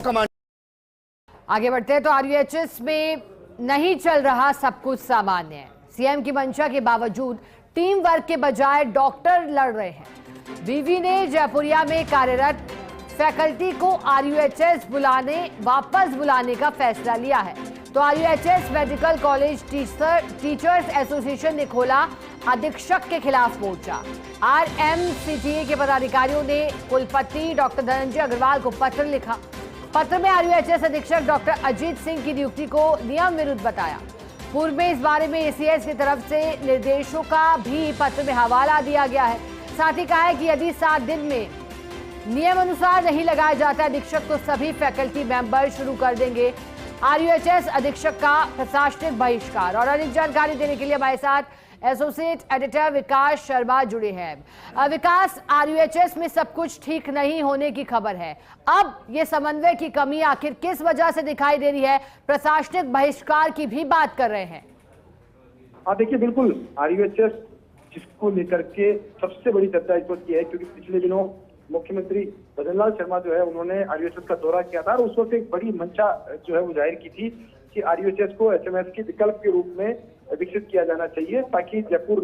Command. आगे बढ़ते हैं तो आरयूएचएस में नहीं चल रहा सब कुछ सामान्य है। सीएम की मंशा के बावजूद टीम वर्क के बजाय डॉक्टर लड़ रहे हैं। बीवी ने जयपुरिया में कार्यरत फैकल्टी को आरयूएचएस वापस बुलाने का फैसला लिया है। तो RUHS medical college teachers association ने खोला अधीक्षक के खिलाफ मोर्चा। आरएमसीटीए के पदाधिकारियों ने कुलपति डॉक्टर धनंजय अग्रवाल को पत्र लिखा। पत्र में आरयूएचएस अधीक्षक डॉक्टर अजीत सिंह की नियुक्ति को नियम विरुद्ध बताया। पूर्व में इस बारे में एसीएस की तरफ से निर्देशों का भी पत्र में हवाला दिया गया है। साथ ही कहा है कि यदि 7 दिन में नियम अनुसार नहीं लगाया जाता अधीक्षक तो सभी फैकल्टी मेंबर शुरू कर देंगे आरयूएचएस अधीक्षक का प्रशासनिक बहिष्कार। और अधिक जानकारी देने के लिए हमारे साथ एसोसिएट एडिटर विकास शर्मा जुड़े हैं। विकास, आरयूएचएस में सब कुछ ठीक नहीं होने की खबर है। अब ये समन्वय की कमी आखिर किस वजह से दिखाई दे रही है? प्रशासनिक बहिष्कार की भी बात कर रहे हैं। देखिए, बिल्कुल आरयूएचएस जिसको लेकर के सबसे बड़ी चर्चा इस वक्त की है, क्योंकि पिछले दिनों मुख्यमंत्री भजनलाल शर्मा जो है उन्होंने आरयूएचएस का दौरा किया था और उस वक्त एक बड़ी मंशा जो है वो जाहिर की थी कि आरयूएचएस को एचएमएस के विकल्प के रूप में विकसित किया जाना चाहिए, ताकि जयपुर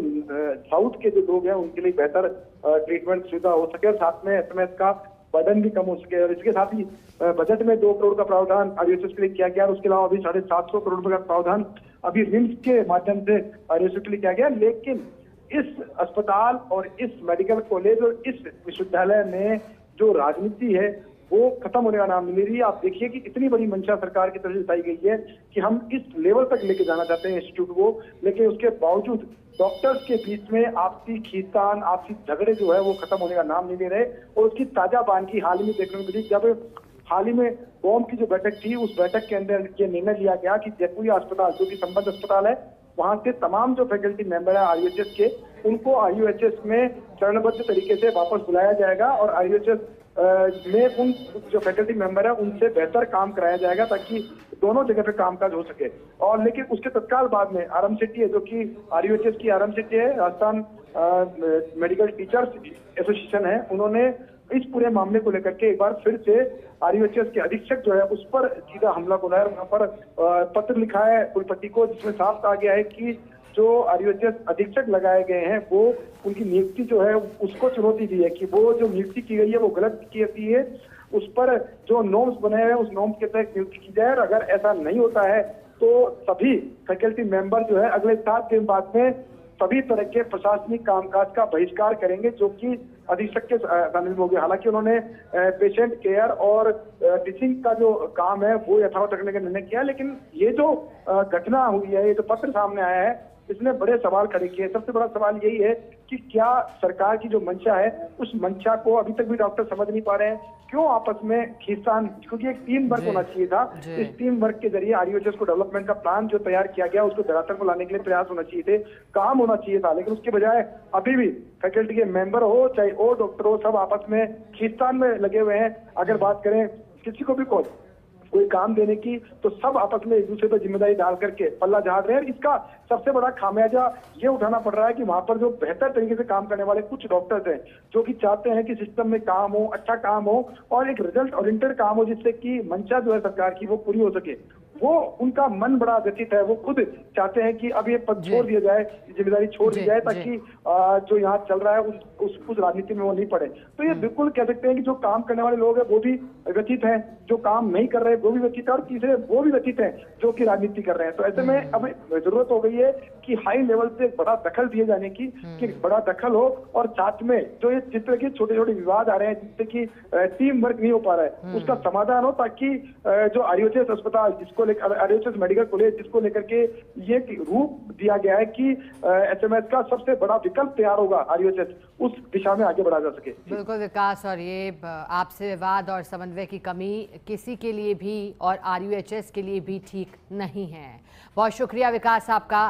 साउथ के जो लोग हैं उनके लिए बेहतर ट्रीटमेंट सुविधा हो सके और साथ में एचएमएस का बर्डन भी कम हो सके। और इसके साथ ही बजट में 2 करोड़ का प्रावधान आरयूएचएस के लिए किया गया और उसके अलावा अभी 750 करोड़ रुपए का प्रावधान अभी रिम्स के माध्यम से आरयूएचएस के लिए किया गया। लेकिन इस अस्पताल और इस मेडिकल कॉलेज और इस विश्वविद्यालय में जो राजनीति है वो खत्म होने का नाम नहीं ले रही है। आप देखिए कि इतनी बड़ी मंशा सरकार की तरफ से जताई गई है कि हम इस लेवल तक लेके जाना चाहते हैं इंस्टीट्यूट को, लेकिन उसके बावजूद डॉक्टर्स के बीच में आपसी खींचतान, आपसी झगड़े जो है वो खत्म होने का नाम नहीं ले रहे। और उसकी ताजा बानगी हाल ही में देखने को मिली, जब हाल ही में बॉम की जो बैठक थी उस बैठक के अंदर ये निर्णय लिया गया कि जयपुरिया अस्पताल जो कि संबद्ध अस्पताल है वहां से तमाम जो फैकल्टी मेंबर है आरयूएचएस के उनको आरयूएचएस में चरणबद्ध तरीके से वापस बुलाया जाएगा और आरयूएचएस में उन जो फैकल्टी मेंबर है उनसे बेहतर काम कराया जाएगा ताकि दोनों जगह पे कामकाज हो सके। और लेकिन उसके तत्काल बाद में आरएमसीटीए जो कि आरयूएचएस की आरएमसीटीए है, राजस्थान मेडिकल टीचर्स एसोसिएशन है, उन्होंने इस पूरे मामले को लेकर के एक बार फिर से आरयूएचएस के अधीक्षक जो है उस पर सीधा हमला बोला है। वहां पर पत्र लिखा है कुलपति को, जिसमें साफ कहा गया है कि जो आरयूएचएस अधीक्षक लगाए गए हैं वो उनकी नियुक्ति जो है उसको चुनौती दी है कि वो जो नियुक्ति की गई है वो गलत की गई है, उस पर जो नॉर्म्स बने हैं उस नॉर्म्स के तहत नियुक्ति की जाए। और अगर ऐसा नहीं होता है तो सभी फैकल्टी मेंबर जो है अगले 7 दिन बाद में सभी तरह के प्रशासनिक कामकाज का बहिष्कार करेंगे, जो कि अधीक्षक के शामिल हो गए। हालांकि उन्होंने पेशेंट केयर और टीचिंग का जो काम है वो यथावत रखने का निर्णय किया, लेकिन ये जो घटना हुई है, ये जो पत्र सामने आया है, इसने बड़े सवाल खड़े किए। सबसे बड़ा सवाल यही है कि क्या सरकार की जो मंशा है उस मंशा को अभी तक भी डॉक्टर समझ नहीं पा रहे हैं? क्यों आपस में खींचतान, क्योंकि एक टीम वर्क होना चाहिए था। इस टीम वर्क के जरिए आरयूएचएस को डेवलपमेंट का प्लान जो तैयार किया गया उसको धरातल को लाने के लिए प्रयास होना चाहिए थे, काम होना चाहिए था। लेकिन उसके बजाय अभी भी फैकल्टी के मेंबर हो चाहे और डॉक्टर हो, सब आपस में खींचतान में लगे हुए हैं। अगर बात करें किसी को भी कोई काम देने की तो सब आपस में एक दूसरे पर जिम्मेदारी डाल करके पल्ला झाड़ रहे हैं। इसका सबसे बड़ा खामियाजा ये उठाना पड़ रहा है कि वहां पर जो बेहतर तरीके से काम करने वाले कुछ डॉक्टर्स हैं जो कि चाहते हैं कि सिस्टम में काम हो, अच्छा काम हो और एक रिजल्ट ओरिएंटेड काम हो, जिससे कि मंशा जो है सरकार की वो पूरी हो सके, वो उनका मन बड़ा व्यथित है। वो खुद चाहते हैं कि अब ये पद छोड़ दिया जाए, जिम्मेदारी छोड़ दी जाए, ताकि जो यहाँ चल रहा है उस राजनीति में वो नहीं पड़े। तो ये बिल्कुल कह सकते हैं कि जो काम करने वाले लोग हैं वो भी व्यथित हैं, जो काम नहीं कर रहे वो भी व्यथित है और तीसरे वो भी व्यथित हैं जो कि राजनीति कर रहे हैं। तो ऐसे में अब जरूरत हो गई है कि हाई लेवल से बड़ा दखल दिए जाने की, कि बड़ा दखल हो और साथ में जो ये जिस तरह के छोटे छोटे विवाद आ रहे हैं जिससे कि टीम वर्क नहीं हो पा रहा है उसका समाधान हो, ताकि जो आरयूएचएस अस्पताल जिसको आरयूएचएस मेडिकल कॉलेज जिसको लेकर के ये रूप दिया गया है कि एचएमएस का सबसे बड़ा विकल्प तैयार होगा आरयूएचएस, उस दिशा में आगे बढ़ा जा सके। बिल्कुल विकास, और ये आपसे विवाद और समन्वय की कमी किसी के लिए भी और आरयूएचएस के लिए भी ठीक नहीं है। बहुत शुक्रिया विकास आपका।